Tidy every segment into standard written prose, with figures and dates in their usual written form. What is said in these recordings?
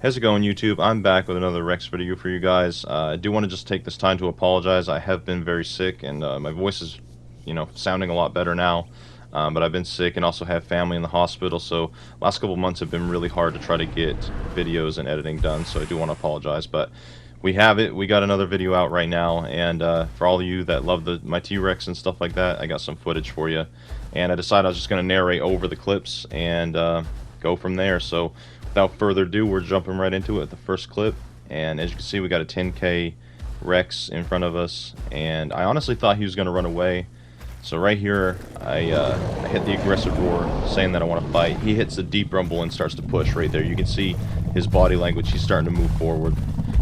How's it going, YouTube? I'm back with another Rex video for you guys. I do want to just take this time to apologize. I have been very sick, and my voice is, sounding a lot better now. But I've been sick and also have family in the hospital, so last couple months have been really hard to try to get videos and editing done, so I do want to apologize. But we have it. We got another video out right now, and for all of you that love my T-Rex and stuff like that, I got some footage for you. And I decided I was just going to narrate over the clips and go from there. So without further ado, we're jumping right into it, the first clip. And as you can see, we got a 10K Rex in front of us, and I honestly thought he was going to run away. So right here, I hit the aggressive roar, saying that I want to fight. He hits the deep rumble and starts to push right there. You can see his body language. He's starting to move forward.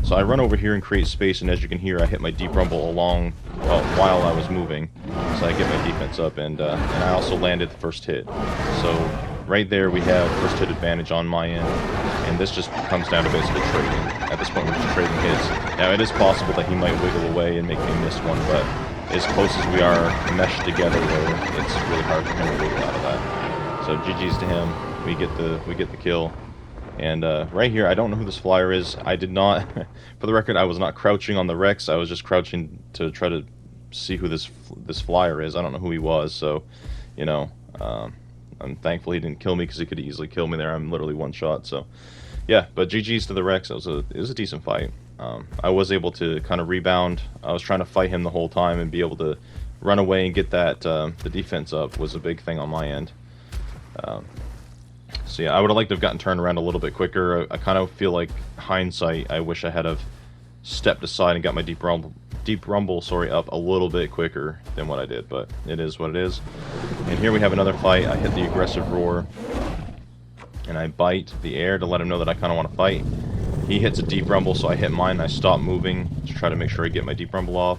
So I run over here and create space, and as you can hear, I hit my deep rumble while I was moving. So I get my defense up, and I also landed the first hit. So right there, we have first hit advantage on my end, and this just comes down to basically trading. At this point, we're just trading hits. Now, it is possible that he might wiggle away and make me miss one, but as close as we are meshed together there, it's really hard for him to wiggle out of that. So GG's to him. We get the kill. And right here, I don't know who this flyer is. I did not, for the record, I was not crouching on the Rex. I was just crouching to try to see who this flyer is. I don't know who he was, so, I'm thankful he didn't kill me, because he could easily kill me there. I'm literally one shot, so yeah. But GG's to the Rex. It was a decent fight. I was able to kind of rebound. I was trying to fight him the whole time and be able to run away and get that the defense up was a big thing on my end. So yeah, I would have liked to have gotten turned around a little bit quicker. I kind of feel like, hindsight, I wish I had have stepped aside and got my deep rumble up a little bit quicker than what I did, but it is what it is. And here we have another fight. I hit the aggressive roar, and I bite the air to let him know that I kind of want to fight. He hits a deep rumble, so I hit mine and I stop moving to try to make sure I get my deep rumble off.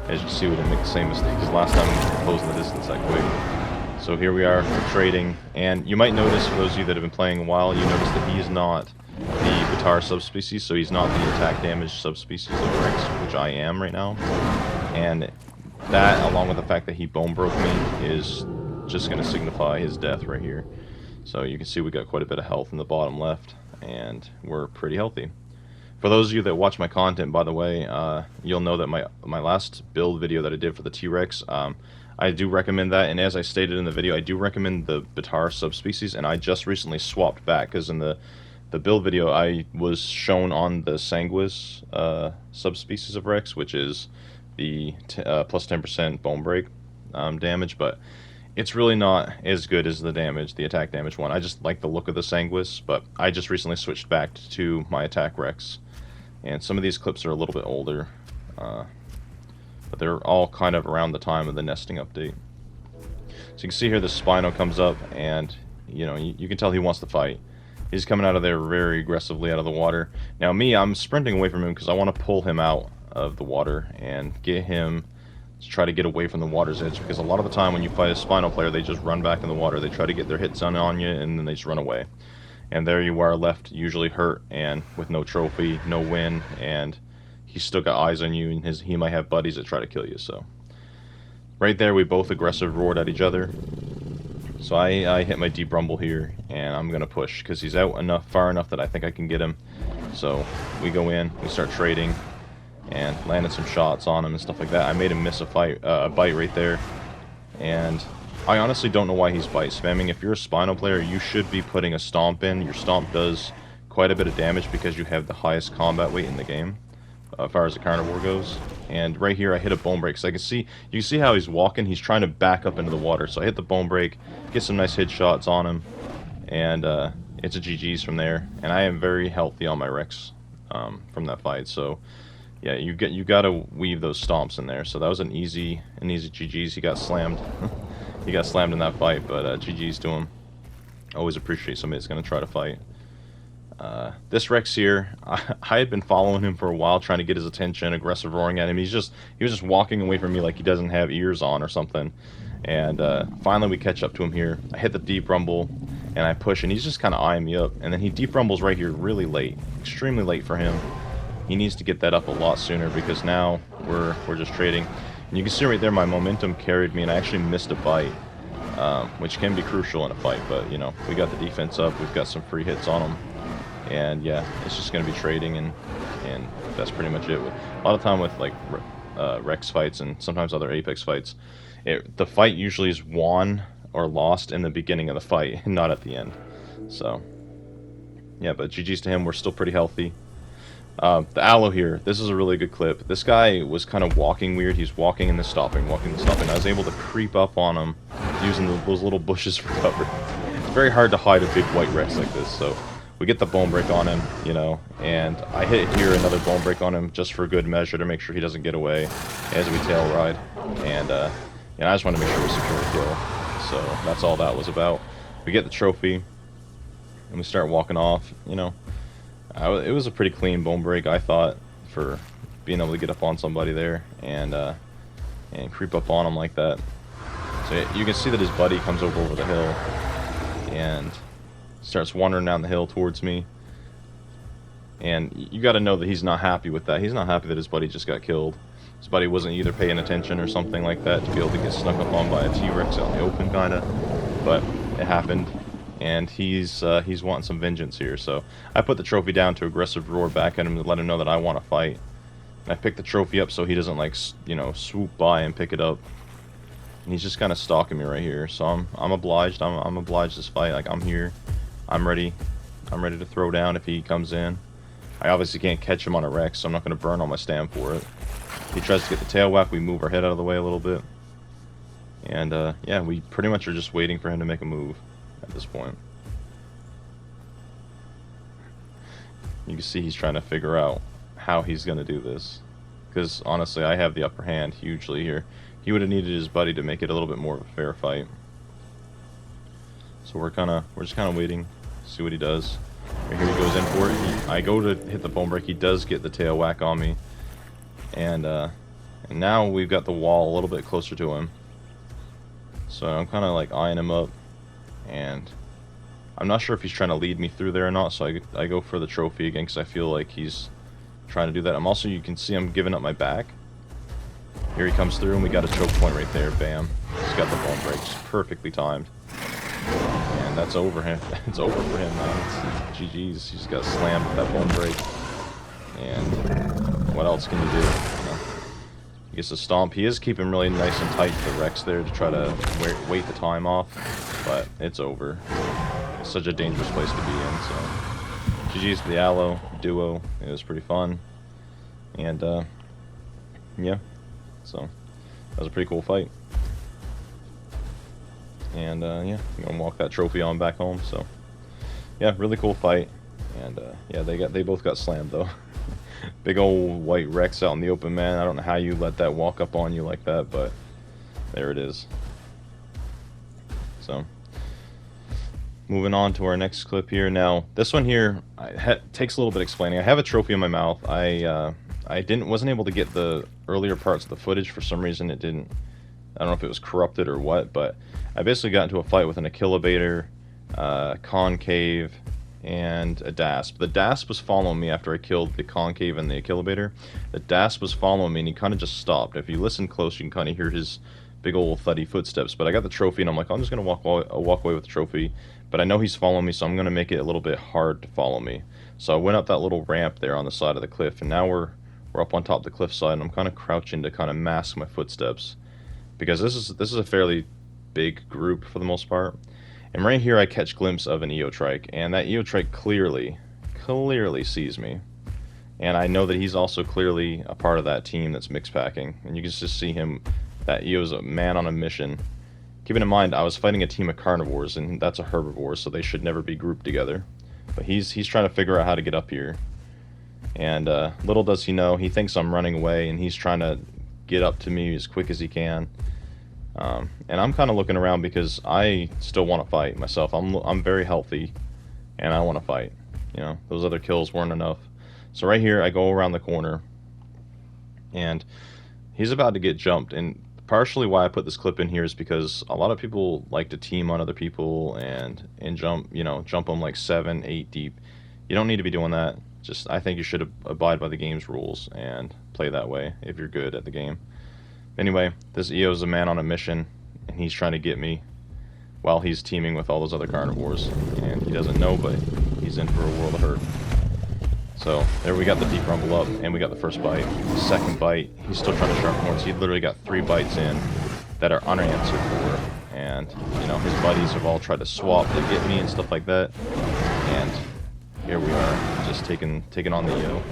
As you can see, we didn't make the same mistake as last time we were closing the distance that quick. So here we are, we're trading, and you might notice, for those of you that have been playing a while, you notice that he is not the Guitar subspecies, so he's not the attack damage subspecies of Rex, which I am right now. And that, along with the fact that he bone broke me, is just going to signify his death right here. So you can see we got quite a bit of health in the bottom left, and we're pretty healthy. For those of you that watch my content, by the way, you'll know that my last build video that I did for the T-Rex, I do recommend that, and as I stated in the video, I do recommend the Bitar subspecies, and I just recently swapped back, because in the build video I was shown on the Sanguis subspecies of Rex, which is the plus 10% bone break damage, but it's really not as good as the attack damage one. I just like the look of the Sanguis, but I just recently switched back to my attack Rex, and some of these clips are a little bit older, but they're all kind of around the time of the nesting update. So you can see here the Spino comes up, and you can tell he wants to fight. He's coming out of there very aggressively out of the water. Now me, I'm sprinting away from him because I want to pull him out of the water and get him to try to get away from the water's edge, because a lot of the time when you fight a Spino player, they just run back in the water. They try to get their hits on you, and then they just run away. And there you are, left usually hurt and with no trophy, no win, and he's still got eyes on you, and he might have buddies that try to kill you. So right there, we both aggressive roared at each other. So I hit my deep rumble here, and I'm gonna push because he's out far enough that I think I can get him. So we go in, we start trading, and landed some shots on him and stuff like that. I made him miss a bite right there, and I honestly don't know why he's bite spamming. If you're a Spino player, you should be putting a stomp in. Your stomp does quite a bit of damage because you have the highest combat weight in the game, as far as the carnivore goes. And right here I hit a bone break, so you can see how he's walking. He's trying to back up into the water, so I hit the bone break, get some nice headshots on him, and it's a GG's from there. And I am very healthy on my Rex from that fight, so yeah, you gotta weave those stomps in there. So that was an easy GG's. He got slammed. He got slammed in that fight, but GG's to him. Always appreciate somebody that's gonna try to fight. This Rex here, I had been following him for a while, trying to get his attention, aggressive roaring at him. He was just walking away from me like he doesn't have ears on or something. And finally we catch up to him here. I hit the deep rumble, and I push, and he's just kind of eyeing me up. And then he deep rumbles right here really late, extremely late for him. He needs to get that up a lot sooner, because now we're just trading. And you can see right there my momentum carried me, and I actually missed a bite, which can be crucial in a fight. But we got the defense up, we've got some free hits on him. And yeah, it's just going to be trading, and that's pretty much it. A lot of time with like Rex fights and sometimes other Apex fights, the fight usually is won or lost in the beginning of the fight, not at the end. So yeah, but GG's to him. We're still pretty healthy. The Allo here, this is a really good clip. This guy was kind of walking weird. He's walking and then stopping, walking and stopping. I was able to creep up on him using those little bushes for cover. It's very hard to hide a big white Rex like this, so we get the bone break on him, you know, and I hit here another bone break on him just for good measure to make sure he doesn't get away as we tail ride. And I just want to make sure we secure the kill. So that's all that was about. We get the trophy, and we start walking off, you know. It was a pretty clean bone break, I thought, for being able to get up on somebody there and creep up on him like that. So you can see that his buddy comes over the hill and starts wandering down the hill towards me. And you got to know that he's not happy with that. He's not happy that his buddy just got killed. His buddy wasn't either paying attention or something like that to be able to get snuck up on by a T-Rex out in the open, kind of. But it happened. And he's wanting some vengeance here, so I put the trophy down to aggressive roar back at him to let him know that I want to fight. And I picked the trophy up so he doesn't, like, you know, swoop by and pick it up. And he's just kind of stalking me right here, so I'm obliged. I'm obliged to fight. Like, I'm here, I'm ready to throw down if he comes in. I obviously can't catch him on a Rex, so I'm not going to burn all my stam for it. If he tries to get the tail whack, we move our head out of the way a little bit. And yeah, we pretty much are just waiting for him to make a move at this point. You can see he's trying to figure out how he's going to do this, because honestly I have the upper hand hugely here. He would have needed his buddy to make it a little bit more of a fair fight. So we're just kind of waiting to see what he does. Right here he goes in for it. I go to hit the bone break. He does get the tail whack on me, and now we've got the wall a little bit closer to him. So I'm kind of like eyeing him up. And I'm not sure if he's trying to lead me through there or not, so I go for the trophy again because I feel like he's trying to do that. You can see I'm giving up my back. Here he comes through, and we got a choke point right there. Bam. He's got the bone breaks. Perfectly timed. And that's over him. It's over for him, man. It's GG's. He just got slammed with that bone break. And what else can you do? You know? He gets a stomp. He is keeping really nice and tight to the Rex there to try to wait the time off. But it's over. It's such a dangerous place to be in, so GG's to the Allo duo. It was pretty fun. And yeah, so that was a pretty cool fight. And yeah, I'm gonna walk that trophy on back home. So yeah, really cool fight. And yeah, they both got slammed though. Big old white Rex out in the open, man. I don't know how you let that walk up on you like that, but there it is. So moving on to our next clip here. Now, this one here takes a little bit explaining. I have a trophy in my mouth. I wasn't able to get the earlier parts of the footage for some reason. It didn't. I don't know if it was corrupted or what, but I basically got into a fight with an Achillobator, Concave, and a Dasp. The Dasp was following me after I killed the Concave and the Achillobator. The Dasp was following me, and he kind of just stopped. If you listen close, you can kind of hear his big old thuddy footsteps. But I got the trophy, and I'm like, I'm just gonna walk away with the trophy. But I know he's following me, so I'm gonna make it a little bit hard to follow me. So I went up that little ramp there on the side of the cliff, and now we're up on top of the cliffside, and I'm kind of crouching to kind of mask my footsteps, because this is a fairly big group for the most part. And right here I catch a glimpse of an Eotrike, and that Eotrike clearly sees me. And I know that he's also clearly a part of that team that's mixed packing. And you can just see him, that Eo's a man on a mission. Keeping in mind, I was fighting a team of carnivores, and that's a herbivore, so they should never be grouped together. But he's trying to figure out how to get up here. And little does he know, he thinks I'm running away, and he's trying to get up to me as quick as he can. And I'm kind of looking around because I still want to fight myself. I'm very healthy, and I want to fight. You know, those other kills weren't enough. So right here, I go around the corner, and he's about to get jumped. And partially why I put this clip in here is because a lot of people like to team on other people and jump, you know, jump them like 7, 8 deep. You don't need to be doing that. Just, I think you should abide by the game's rules and play that way if you're good at the game. Anyway, this Eo's a man on a mission, and he's trying to get me while he's teaming with all those other carnivores. And he doesn't know, but he's in for a world of hurt. So, there we got the deep rumble up, and we got the first bite. Second bite, he's still trying to sharp horns. He literally got 3 bites in that are unanswered for. And, you know, his buddies have all tried to swap to get me and stuff like that. And here we are, just taking on the EO.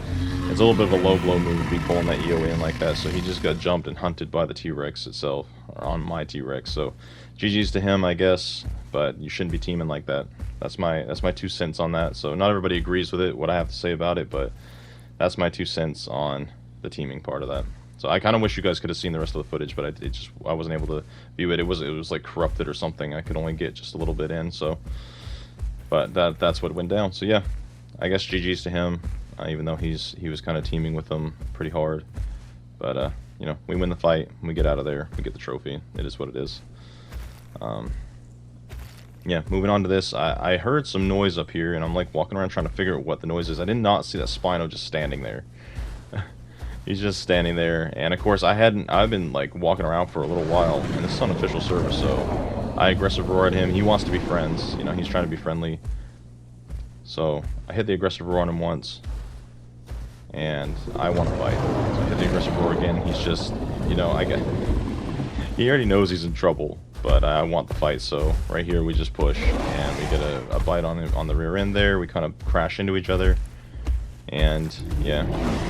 It's a little bit of a low blow move to be pulling that EO in like that, so he just got jumped and hunted by the T-Rex itself, or on my T-Rex. So, GG's to him, I guess, but you shouldn't be teaming like that. That's my 2 cents on that. So not everybody agrees with it, what I have to say about it, but that's my 2 cents on the teaming part of that. So I kind of wish you guys could have seen the rest of the footage, but I wasn't able to view it. It was like corrupted or something. I could only get just a little bit in. So, but that's what went down. So yeah, I guess GG's to him, even though he was kind of teaming with them pretty hard. But you know, we win the fight, we get out of there, we get the trophy. It is what it is. Yeah, moving on to this, I heard some noise up here, and I'm like walking around trying to figure out what the noise is. I did not see that Spino just standing there. He's just standing there, and of course I've been like walking around for a little while, and this is on official server, so I aggressive roar at him. He wants to be friends, you know, he's trying to be friendly. So I hit the aggressive roar on him once, and I want to fight. So I hit the aggressive roar again. He's just, you know, he already knows he's in trouble. But I want the fight, so right here we just push, and we get a bite on the rear end there. We kind of crash into each other, and yeah,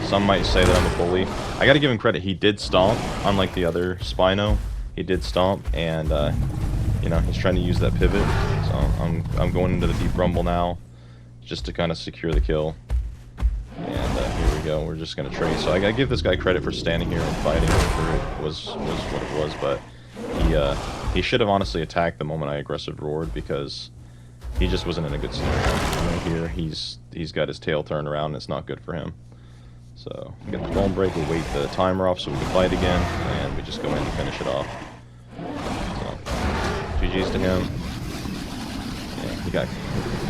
some might say that I'm a bully. I gotta give him credit, he did stomp, unlike the other Spino. He did stomp, and you know, he's trying to use that pivot, so I'm going into the deep rumble now, just to kind of secure the kill. And here we go, we're just gonna trade. So I gotta give this guy credit for standing here and fighting for it was what it was, but he should have honestly attacked the moment I aggressive roared, because he just wasn't in a good scenario. Right here, he's got his tail turned around, and it's not good for him. So we get the bone break, we wait the timer off so we can fight again, and we just go in and finish it off. So GG's to him. Yeah,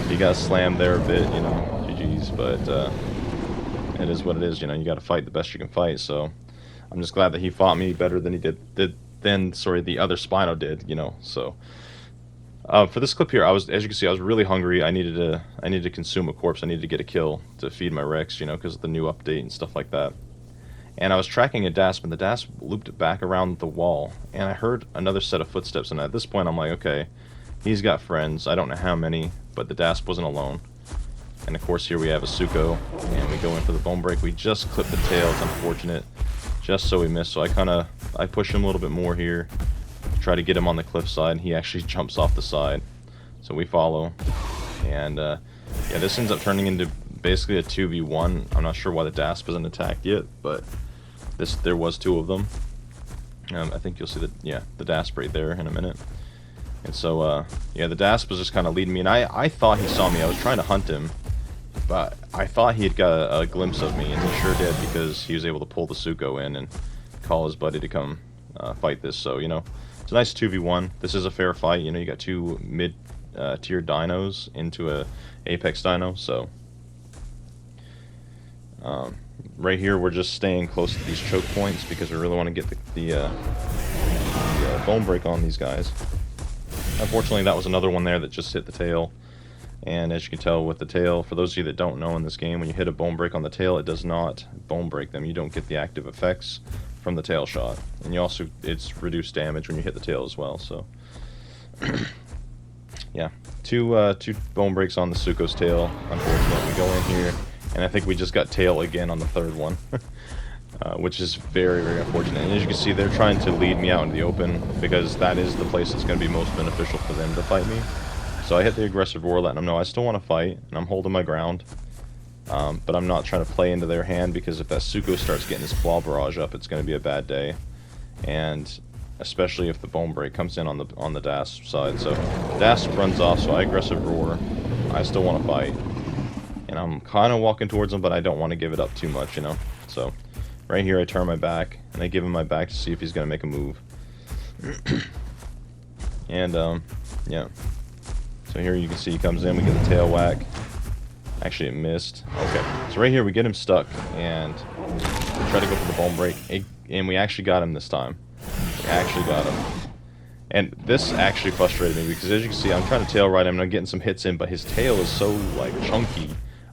he got slammed there a bit, you know, GG's, but it is what it is, you know, you got to fight the best you can fight. So I'm just glad that he fought me better than he did the other Spino did, you know. So for this clip here, as you can see, I was really hungry. I needed to consume a corpse. I needed to get a kill to feed my Rex, you know, because of the new update and stuff like that. And I was tracking a DASP, and the DASP looped back around the wall, and I heard another set of footsteps. And at this point, I'm like, okay, he's got friends. I don't know how many, but the DASP wasn't alone. And of course, here we have a Suko, and we go in for the bone break. We just clipped the tail. It's unfortunate. Just so we missed, so I push him a little bit more here, try to get him on the cliff side. He actually jumps off the side, so we follow, and yeah, this ends up turning into basically a 2v1. I'm not sure why the DASP isn't attacked yet, but there was 2 of them. I think you'll see the DASP right there in a minute. And so yeah, the DASP was just kind of leading me, and I thought he saw me. I was trying to hunt him, but I thought he had got a glimpse of me, and he sure did, because he was able to pull the Suko in and call his buddy to come fight this. So, you know, it's a nice 2v1. This is a fair fight. You know, you got 2 mid-tier dinos into a Apex dino. So, right here, we're just staying close to these choke points because we really want to get the bone break on these guys. Unfortunately, that was another one there that just hit the tail. And as you can tell with the tail, for those of you that don't know in this game, when you hit a bone break on the tail, it does not bone break them. You don't get the active effects from the tail shot. And you also, it's reduced damage when you hit the tail as well, so. Yeah, two bone breaks on the Suko's tail, unfortunately. We go in here, and I think we just got tail again on the 3rd one. Which is very, very unfortunate. And as you can see, they're trying to lead me out into the open, because that is the place that's going to be most beneficial for them to fight me. So I hit the aggressive roar, letting them know I still want to fight, and I'm holding my ground. But I'm not trying to play into their hand, because if that Suko starts getting his claw barrage up, it's going to be a bad day. And especially if the bone break comes in on the DASP side. So DASP runs off, so I aggressive roar. I still want to fight. And I'm kind of walking towards him, but I don't want to give it up too much, you know. So right here I turn my back, and I give him my back to see if he's going to make a move. And yeah. So here you can see he comes in, we get the tail whack. Actually, it missed. Okay, so right here we get him stuck, and we try to go for the bone break, and we actually got him this time. We actually got him. And this actually frustrated me because, as you can see, I'm trying to tail ride him and I'm getting some hits in, but his tail is so, like, chunky.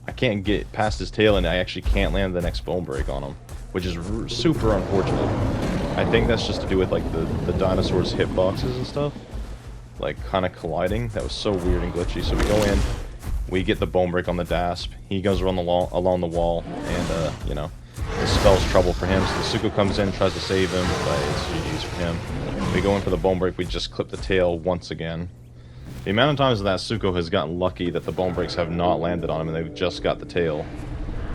I can't get past his tail and I actually can't land the next bone break on him, which is super unfortunate. I think that's just to do with, like, the dinosaur's hitboxes and stuff, like, kind of colliding. That was so weird and glitchy. So we go in, we get the bone break on the Dasp. He goes along the wall, and, you know, it spells trouble for him. So the Suko comes in, tries to save him, but it's GG's for him. We go in for the bone break, we just clip the tail once again. The amount of times that Suko has gotten lucky that the bone breaks have not landed on him and they've just got the tail,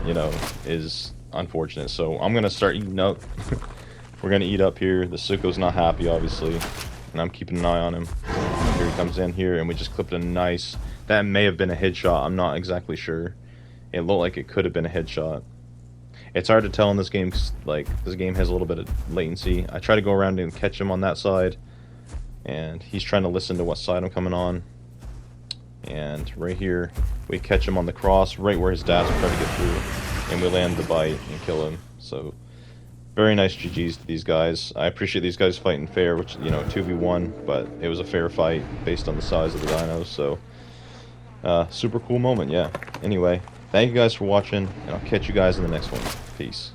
you know, is unfortunate. So I'm going to start eating up. We're going to eat up here. The Suko's not happy, obviously, and I'm keeping an eye on him. Here he comes in here, and we just clipped a nice... That may have been a headshot, I'm not exactly sure. It looked like it could have been a headshot. It's hard to tell in this game, cause, like, this game has a little bit of latency. I try to go around and catch him on that side, and he's trying to listen to what side I'm coming on. And right here, we catch him on the cross, right where his dad's trying to get through, and we land the bite and kill him. So, very nice GG's to these guys. I appreciate these guys fighting fair, which, you know, 2v1, but it was a fair fight based on the size of the dinos, so... super cool moment, yeah. Anyway, thank you guys for watching, and I'll catch you guys in the next one. Peace.